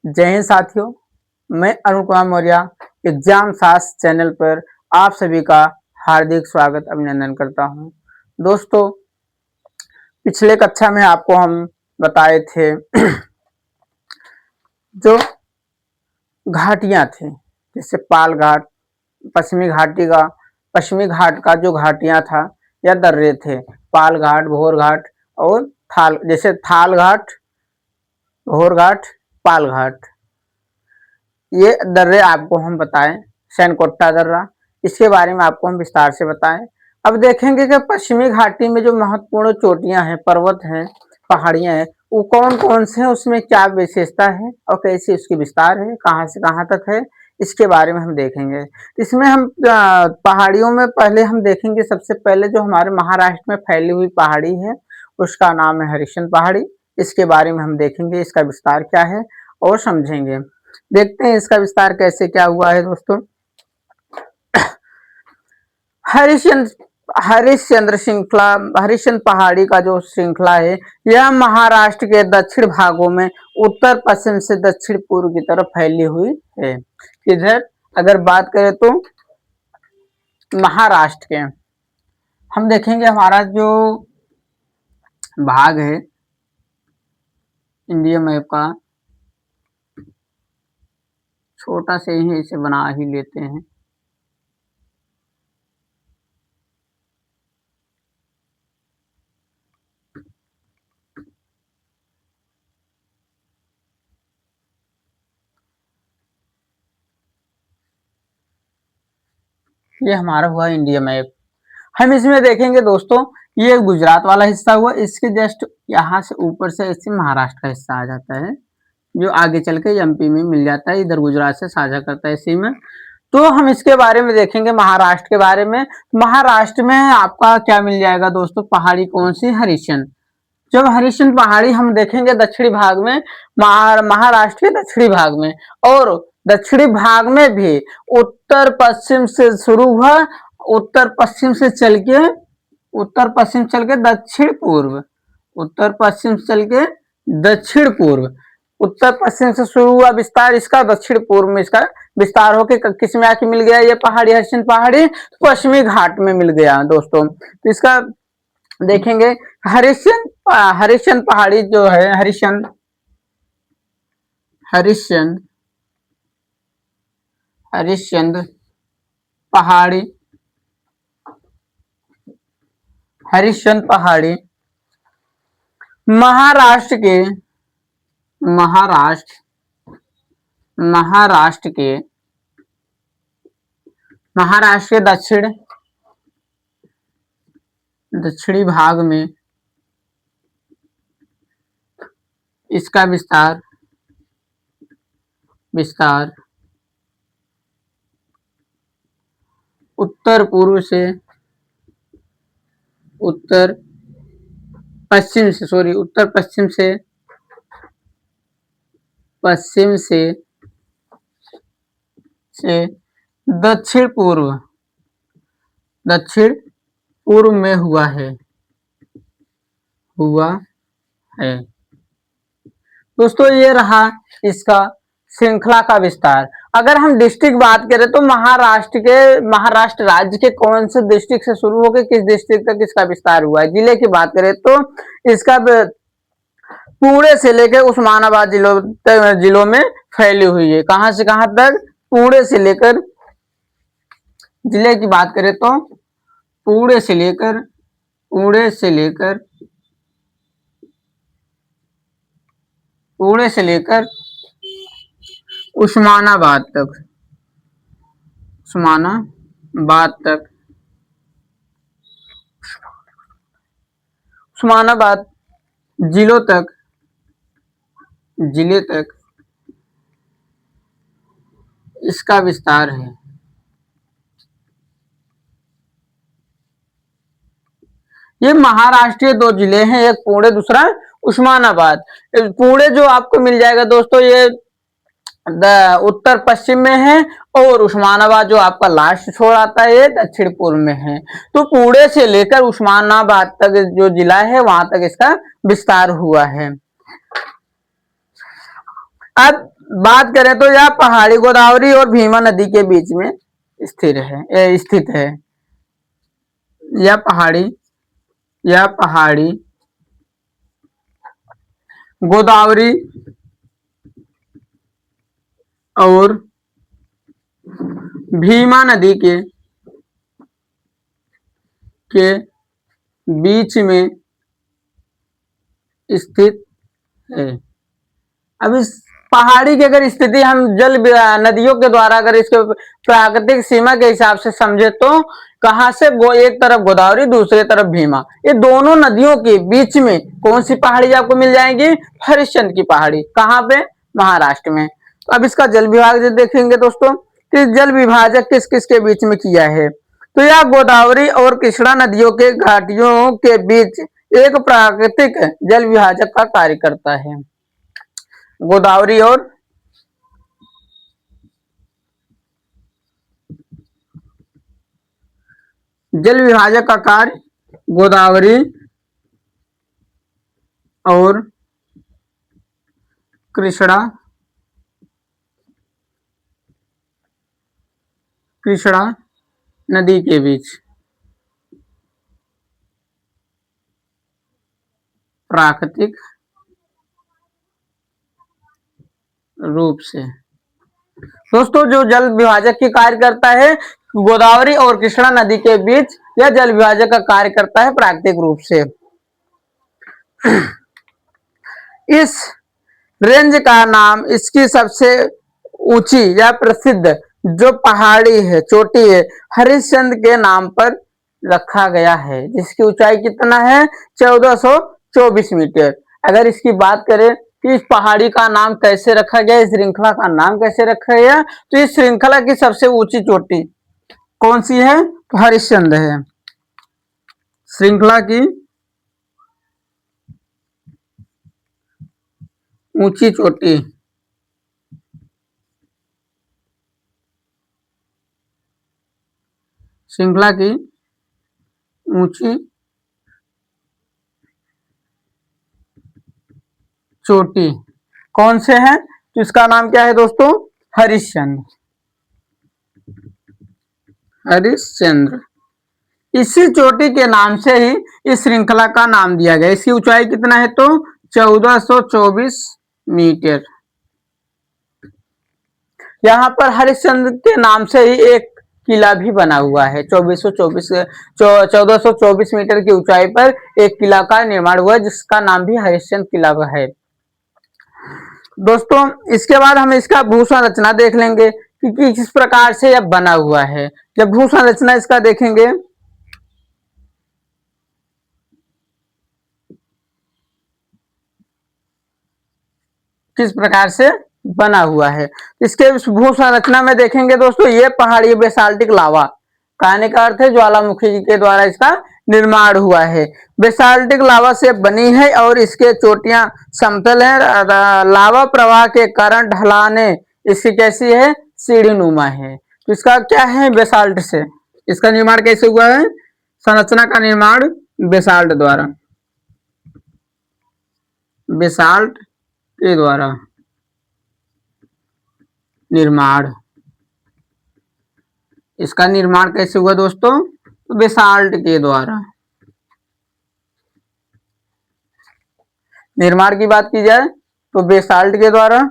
जय हिंद साथियों, मैं अरुण कुमार मौर्य एग्जाम शास्त्र चैनल पर आप सभी का हार्दिक स्वागत अभिनंदन करता हूं। दोस्तों, पिछले कक्षा में आपको हम बताए थे जो घाटियां थी, जैसे पाल घाट, पश्चिमी घाट का जो घाटियां था या दर्रे थे, पाल घाट, भोर घाट और थाल घाट, भोर घाट, पाल घाट, ये दर्रे आपको हम बताएं। सैनकोट्टा दर्रा, इसके बारे में आपको हम विस्तार से बताएं। अब देखेंगे कि पश्चिमी घाटी में जो महत्वपूर्ण चोटियां हैं, पर्वत हैं, पहाड़ियां हैं, वो कौन कौन से हैं, उसमें क्या विशेषता है और कैसे उसकी विस्तार है, कहाँ से कहाँ तक है, इसके बारे में हम देखेंगे। इसमें हम पहाड़ियों में पहले हम देखेंगे, सबसे पहले जो हमारे महाराष्ट्र में फैली हुई पहाड़ी है उसका नाम है हरिश्चंद्र पहाड़ी। इसके बारे में हम देखेंगे, इसका विस्तार क्या है और समझेंगे। देखते हैं इसका विस्तार कैसे क्या हुआ है। दोस्तों, हरिश्चंद्र पहाड़ी का जो श्रृंखला है, यह महाराष्ट्र के दक्षिण भागों में उत्तर पश्चिम से दक्षिण पूर्व की तरफ फैली हुई है। इधर अगर बात करें तो महाराष्ट्र के हम देखेंगे, हमारा जो भाग है इंडिया मैप का, छोटा से ही इसे बना ही लेते हैं। ये हमारा हुआ इंडिया मैप। हम इसमें देखेंगे दोस्तों, ये गुजरात वाला हिस्सा हुआ, इसके जस्ट यहाँ से ऊपर से ऐसे महाराष्ट्र का हिस्सा आ जाता है, जो आगे चल के एमपी में मिल जाता है, इधर गुजरात से साझा करता है इसी में। तो हम इसके बारे में देखेंगे, महाराष्ट्र के बारे में। महाराष्ट्र में आपका क्या मिल जाएगा दोस्तों, पहाड़ी कौन सी, हरिश्चंद्र। जब हरिश्चंद्र पहाड़ी हम देखेंगे दक्षिणी भाग में, महाराष्ट्र के दक्षिणी भाग में, और दक्षिणी भाग में भी उत्तर पश्चिम से शुरू हुआ, उत्तर पश्चिम से चल के दक्षिण पूर्व, उत्तर पश्चिम से चल के दक्षिण पूर्व, उत्तर पश्चिम से शुरू हुआ विस्तार इसका, दक्षिण पूर्व में इसका विस्तार होके किस में आके मिल गया, ये पहाड़ी हरिश्चंद्र पहाड़ी पश्चिमी घाट में मिल गया दोस्तों। तो इसका देखेंगे, हरिश्चंद्र पहाड़ी जो है, हरिश्चंद्र पहाड़ी, हरिश्चंद्र पहाड़ी महाराष्ट्र के दक्षिणी भाग में इसका विस्तार उत्तर पश्चिम से दक्षिण पूर्व में हुआ है दोस्तों। ये रहा इसका श्रृंखला का विस्तार। अगर हम डिस्ट्रिक्ट बात करें तो महाराष्ट्र राज्य के कौन से डिस्ट्रिक्ट से शुरू होकर किस डिस्ट्रिक्ट तक इसका विस्तार हुआ है। जिले की बात करें तो इसका पुणे से लेकर उस्मानाबाद जिलों में फैली हुई है। कहां से कहां तक, पुणे से लेकर, जिले की बात करें तो पुणे से लेकर उस्मानाबाद जिले तक इसका विस्तार है। ये महाराष्ट्र के दो जिले हैं, एक पुणे, दूसरा उस्मानाबाद। पुणे जो आपको मिल जाएगा दोस्तों, ये उत्तर पश्चिम में है, और उस्मानाबाद जो आपका लास्ट छोर आता है ये दक्षिण पूर्व में है। तो पुणे से लेकर उस्मानाबाद तक जो जिला है वहां तक इसका विस्तार हुआ है। अब बात करें तो यह पहाड़ी गोदावरी और भीमा नदी के बीच में स्थित है। यह पहाड़ी गोदावरी और भीमा नदी के बीच में स्थित है। अब इस पहाड़ी की अगर स्थिति हम जल नदियों के द्वारा अगर इसके प्राकृतिक सीमा के हिसाब से समझे तो कहां से वो एक तरफ गोदावरी दूसरी तरफ भीमा, ये दोनों नदियों के बीच में कौन सी पहाड़ी आपको मिल जाएगी? हरिश्चंद्र की पहाड़ी। कहां पे? महाराष्ट्र में। तो अब इसका जल विभाग जो देखेंगे दोस्तों कि जल विभाजक किस किस के बीच में किया है, तो यह गोदावरी और कृष्णा नदियों के घाटियों के बीच एक प्राकृतिक जल विभाजक का कार्य करता है। गोदावरी और जल विभाजक का कार्य गोदावरी और कृष्णा नदी के बीच प्राकृतिक रूप से। दोस्तों जो जल विभाजक की कार्य करता है गोदावरी और कृष्णा नदी के बीच, यह जल विभाजक का कार्य करता है प्राकृतिक रूप से। इस रेंज का नाम इसकी सबसे ऊंची या प्रसिद्ध जो पहाड़ी है, चोटी है, हरिश्चंद्र के नाम पर रखा गया है, जिसकी ऊंचाई कितना है? 1424 मीटर। अगर इसकी बात करें कि इस पहाड़ी का नाम कैसे रखा गया, इस श्रृंखला का नाम कैसे रखा गया, तो इस श्रृंखला की सबसे ऊंची चोटी कौन सी है? तो हरिश्चंद्र है। श्रृंखला की ऊंची चोटी श्रृंखला की ऊंची चोटी कौन से है? तो इसका नाम क्या है दोस्तों? हरिश्चंद्र। इसी चोटी के नाम से ही इस श्रृंखला का नाम दिया गया। इसकी ऊंचाई कितना है? तो 1424 मीटर। यहाँ पर हरिश्चंद्र के नाम से ही एक किला भी बना हुआ है। 1424 मीटर की ऊंचाई पर एक किला का निर्माण हुआ जिसका नाम भी हरिश्चंद्र किला है। दोस्तों इसके बाद हम इसका भू संरचना देख लेंगे कि किस प्रकार से यह बना हुआ है। जब भू संरचना इसका देखेंगे किस प्रकार से बना हुआ है, इसके भू संरचना में देखेंगे दोस्तों, ये पहाड़ी बेसाल्टिक लावा, कहने का अर्थ है ज्वालामुखी के द्वारा इसका निर्माण हुआ है। बेसाल्टिक लावा से बनी है और इसके चोटियां समतल है। लावा प्रवाह के कारण ढलाने इसकी कैसी है? सीढ़ीनुमा है। तो इसका क्या है? बेसाल्ट से। इसका निर्माण कैसे हुआ है? संरचना का निर्माण बेसाल्ट द्वारा, बेसाल्ट के द्वारा निर्माण। इसका निर्माण कैसे हुआ दोस्तों? बेसाल्ट के द्वारा। निर्माण की बात की जाए तो बेसाल्ट के द्वारा।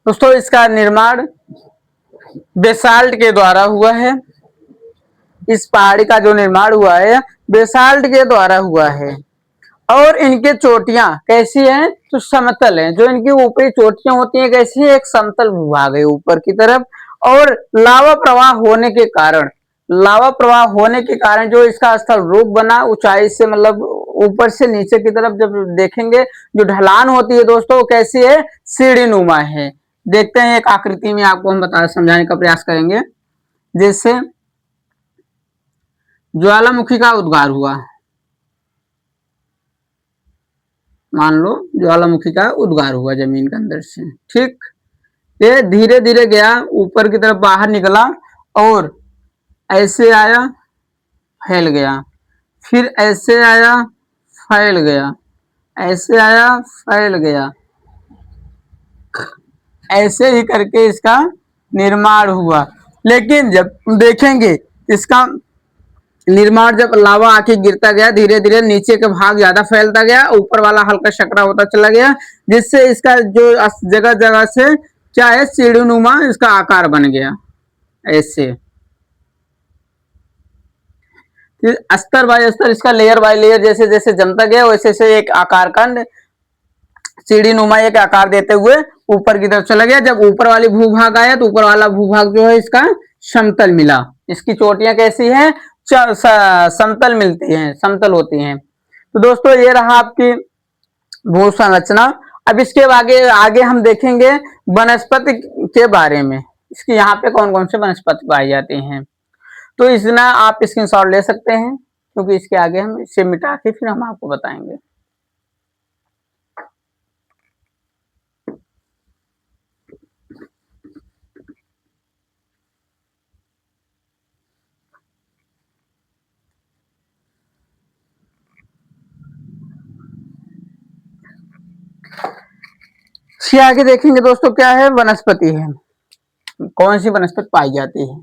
दोस्तों इसका निर्माण बेसाल्ट के द्वारा हुआ है। इस पहाड़ी का जो निर्माण हुआ है बेसाल्ट के द्वारा हुआ है और इनके चोटियां कैसी हैं? तो समतल हैं। जो इनकी ऊपरी चोटियां होती हैं कैसी है? एक समतल भूभाग है ऊपर की तरफ। और लावा प्रवाह होने के कारण जो इसका स्थल रूप बना, ऊंचाई से मतलब ऊपर से नीचे की तरफ जब देखेंगे जो ढलान होती है दोस्तों वो कैसी है? सीढ़ी नुमा है। देखते हैं एक आकृति में आपको हम बता समझाने का प्रयास करेंगे। जैसे ज्वालामुखी का उद्गार हुआ, मान लो ज्वालामुखी का उद्गार हुआ जमीन के अंदर से, ठीक। ये धीरे धीरे गया ऊपर की तरफ, बाहर निकला और ऐसे आया, फैल गया, फिर ऐसे आया, फैल गया, ऐसे आया, फैल गया, ऐसे ही करके इसका निर्माण हुआ। लेकिन जब देखेंगे इसका निर्माण, जब लावा आके गिरता गया धीरे धीरे, नीचे का भाग ज्यादा फैलता गया, ऊपर वाला हल्का सकरा होता चला गया, जिससे इसका जो जगह जगह से क्या है, सीढ़ीनुमा इसका आकार बन गया ऐसे। अस्तर बाय अस्तर इसका लेयर बाय लेयर जैसे जैसे जमता गया, वैसे वैसे एक आकार का सीढ़ी नुमा एक आकार देते हुए ऊपर की तरफ चला गया। जब ऊपर वाली भूभाग आया तो ऊपर वाला भूभाग जो है इसका समतल मिला। इसकी चोटियां कैसी हैं, समतल मिलती हैं, समतल होती हैं। तो दोस्तों ये रहा आपकी भू संरचना। अब इसके आगे आगे हम देखेंगे वनस्पति के बारे में, इसके यहाँ पे कौन कौन से वनस्पति पाई जाती हैं। तो इसना आप स्क्रीनशॉट ले सकते हैं, क्योंकि इसके आगे हम इसे मिटा के फिर हम आपको बताएंगे। इसके आगे देखेंगे दोस्तों क्या है, वनस्पति है, कौन सी वनस्पति पाई जाती है।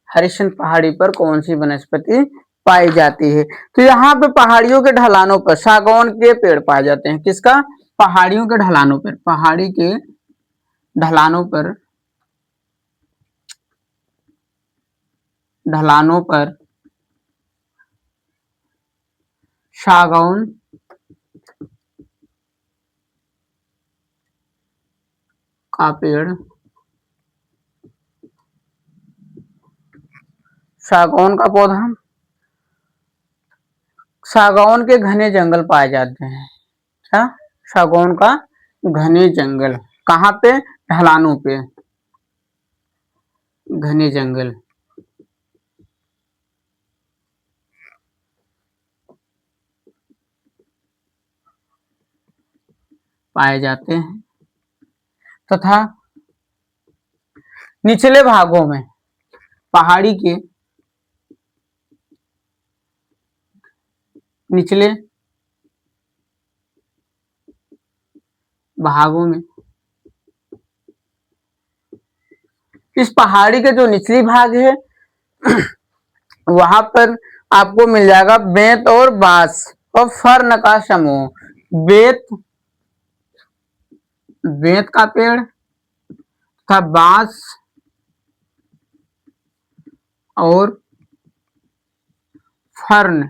हरिश्चंद्र पहाड़ी पर कौन सी वनस्पति पाई जाती है। तो यहाँ पे पहाड़ियों के ढलानों पर सागौन के पेड़ पाए जाते हैं। किसका, पहाड़ियों के ढलानों पर, पहाड़ी के ढलानों पर, ढलानों पर सागौन का पेड़, सागौन का पौधा, सागौन के घने जंगल पाए जाते हैं। क्या, सागौन का घने जंगल, कहाँ पे, ढलानों पे, घने जंगल पाए जाते हैं। तथा निचले भागों में, पहाड़ी के निचले भागों में, इस पहाड़ी के जो निचली भाग है वहां पर आपको मिल जाएगा बेंत और बांस और फर्न का समूह। बेंत, बेंत का पेड़ था, बांस और फर्न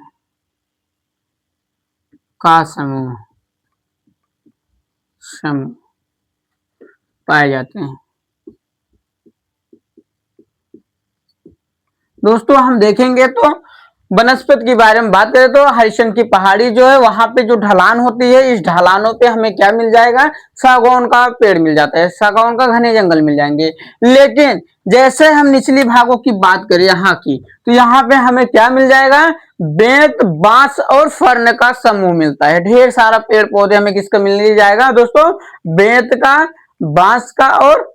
का समूह, समूह पाए जाते हैं। दोस्तों हम देखेंगे तो वनस्पति के बारे में बात करें तो हरिश्चंद्र की पहाड़ी जो है वहां पे जो ढलान होती है, इस ढलानों पे हमें क्या मिल जाएगा, सागौन का पेड़ मिल जाता है, सागौन का घने जंगल मिल जाएंगे। लेकिन जैसे हम निचली भागों की बात करें यहाँ की, तो यहाँ पे हमें क्या मिल जाएगा, बेंत, बांस और फर्न का समूह मिलता है। ढेर सारा पेड़ पौधे हमें किसका मिल जाएगा दोस्तों, बेंत का, बांस का और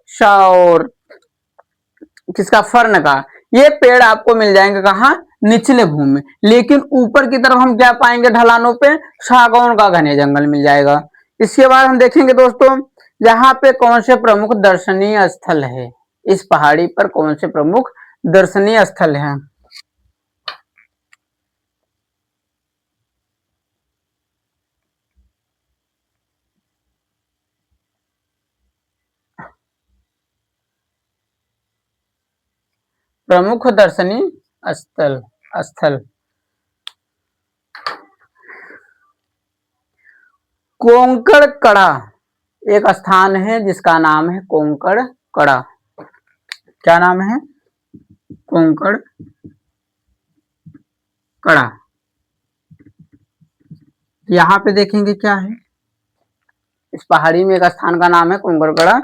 किसका, फर्न का। ये पेड़ आपको मिल जाएंगे कहाँ, निचले भूमि में। लेकिन ऊपर की तरफ हम क्या पाएंगे, ढलानों पे सागौन का घने जंगल मिल जाएगा। इसके बाद हम देखेंगे दोस्तों यहाँ पे कौन से प्रमुख दर्शनीय स्थल है, इस पहाड़ी पर कौन से प्रमुख दर्शनीय स्थल हैं। प्रमुख दर्शनीय स्थल, स्थल कोंकण कड़ा एक स्थान है जिसका नाम है कोंकण कड़ा। क्या नाम है, कोंकण कड़ा। यहाँ पे देखेंगे क्या है, इस पहाड़ी में एक स्थान का नाम है कोंकण कड़ा।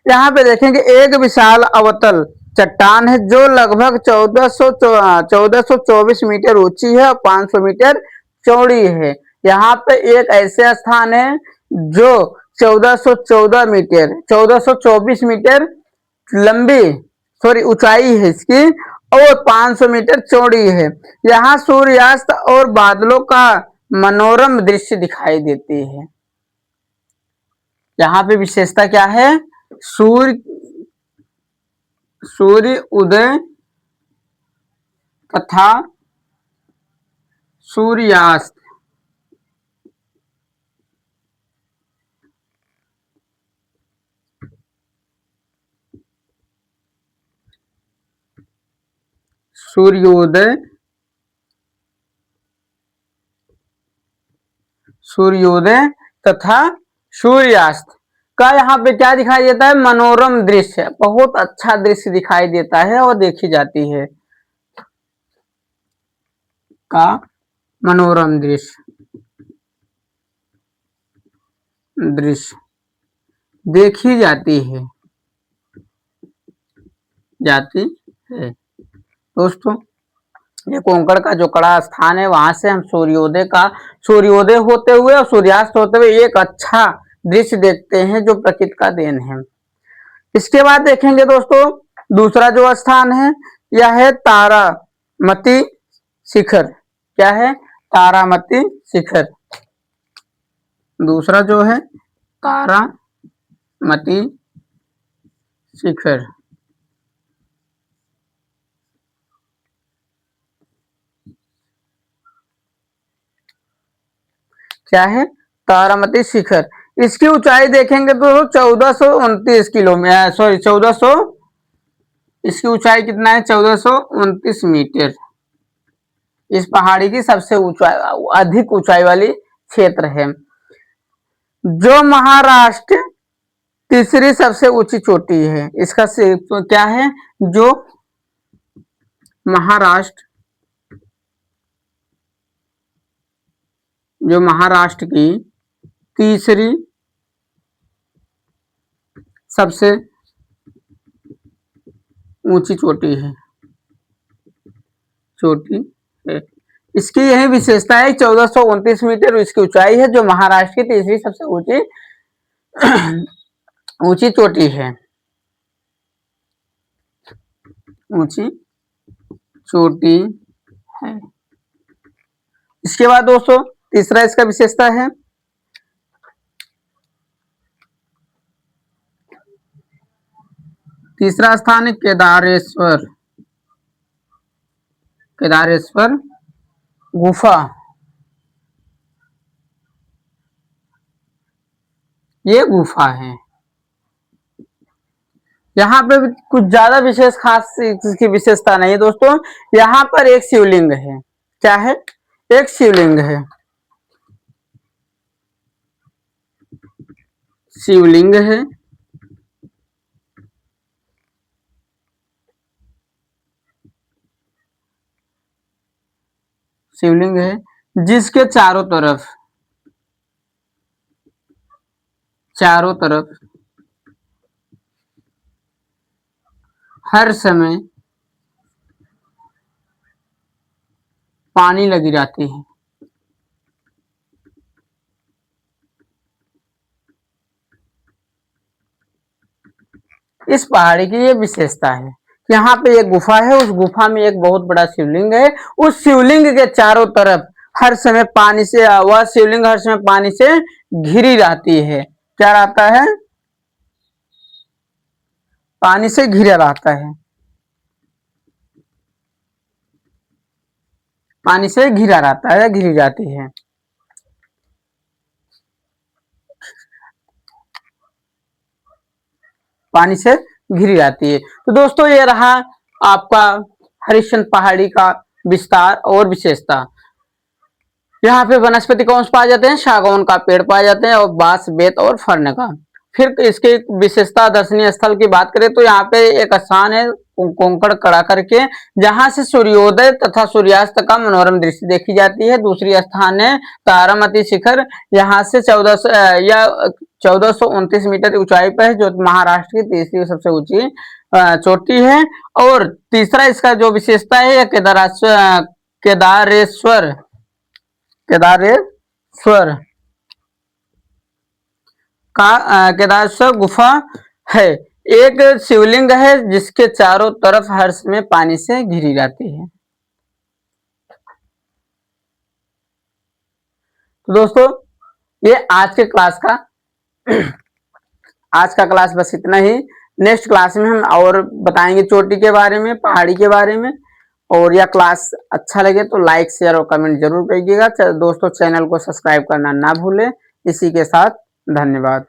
यहाँ पे देखेंगे एक विशाल अवतल चट्टान है जो लगभग 1424 मीटर ऊंची है और 500 मीटर चौड़ी है। यहाँ पे एक ऐसे स्थान है जो 1414 मीटर 1424 मीटर लंबी सॉरी ऊंचाई है इसकी और 500 मीटर चौड़ी है। यहाँ सूर्यास्त और बादलों का मनोरम दृश्य दिखाई देती है। यहाँ पे विशेषता क्या है? सूर्य सूर्य उदय तथा सूर्यास्त सूर्योदय सूर्योदय तथा सूर्यास्त का यहाँ पे क्या दिखाई देता है? मनोरम दृश्य, बहुत अच्छा दृश्य दिखाई देता है और देखी जाती है का मनोरम दृश्य देखी जाती है दोस्तों। ये कोंकण का जो कड़ा स्थान है वहां से हम सूर्योदय होते हुए और सूर्यास्त होते हुए एक अच्छा दृश्य देखते हैं जो प्रकृति का देन है। इसके बाद देखेंगे दोस्तों दूसरा जो स्थान है यह है तारामती शिखर। क्या है? तारामती शिखर। दूसरा जो है तारामती शिखर। क्या है? तारामती शिखर। इसकी ऊंचाई देखेंगे तो 1429 किलोमीटर सॉरी 1400 इसकी ऊंचाई कितना है? 1429 मीटर। इस पहाड़ी की सबसे अधिक ऊंचाई वाली क्षेत्र है जो महाराष्ट्र तीसरी सबसे ऊंची चोटी है। इसका तो क्या है? जो महाराष्ट्र की तीसरी सबसे ऊंची चोटी है इसकी यही विशेषता है 1429 मीटर इसकी ऊंचाई है जो महाराष्ट्र की तीसरी सबसे ऊंची चोटी है। ऊंची चोटी है। इसके बाद दोस्तों तीसरा इसका विशेषता है तीसरा स्थान है केदारेश्वर गुफा। ये गुफा है। यहाँ पे कुछ ज्यादा विशेष खास इसकी विशेषता नहीं है दोस्तों। यहाँ पर एक शिवलिंग है। क्या है? एक शिवलिंग है। शिवलिंग है जिसके चारों तरफ हर समय पानी लगी रहती है। इस पहाड़ी की ये विशेषता है। यहाँ पे एक गुफा है, उस गुफा में एक बहुत बड़ा शिवलिंग है। उस शिवलिंग के चारों तरफ हर समय पानी से वह शिवलिंग हर समय पानी से घिरी रहती है। क्या रहता है? पानी से घिरा रहता है। पानी से घिरा रहता है, घिरी जाती है। पानी से घिरी जाती है। तो दोस्तों ये रहा आपका हरिश्चंद्र पहाड़ी का विस्तार और विशेषता। यहाँ पे वनस्पति कौन से पाए जाते हैं? सागौन का पेड़ पाए जाते हैं और बांस, बेत और फर्ण का। फिर इसके विशेषता दर्शनीय स्थल की बात करें तो यहाँ पे एक स्थान है कोंकण कड़ा करके जहां से सूर्योदय तथा सूर्यास्त का मनोरम दृश्य देखी जाती है। दूसरी स्थान है तारामती शिखर, यहाँ से 1429 मीटर ऊंचाई पर है जो महाराष्ट्र की तीसरी सबसे ऊंची चोटी है। और तीसरा इसका जो विशेषता है यह केदारेश्वर केदारेश्वर केदारेश्वर गुफा है। एक शिवलिंग है जिसके चारों तरफ हर समय पानी से घिरी रहती है। तो दोस्तों ये आज के क्लास का आज का क्लास बस इतना ही। नेक्स्ट क्लास में हम और बताएंगे चोटी के बारे में, पहाड़ी के बारे में। और यह क्लास अच्छा लगे तो लाइक शेयर और कमेंट जरूर करिएगा। दोस्तों चैनल को सब्सक्राइब करना ना भूलें। इसी के साथ धन्यवाद।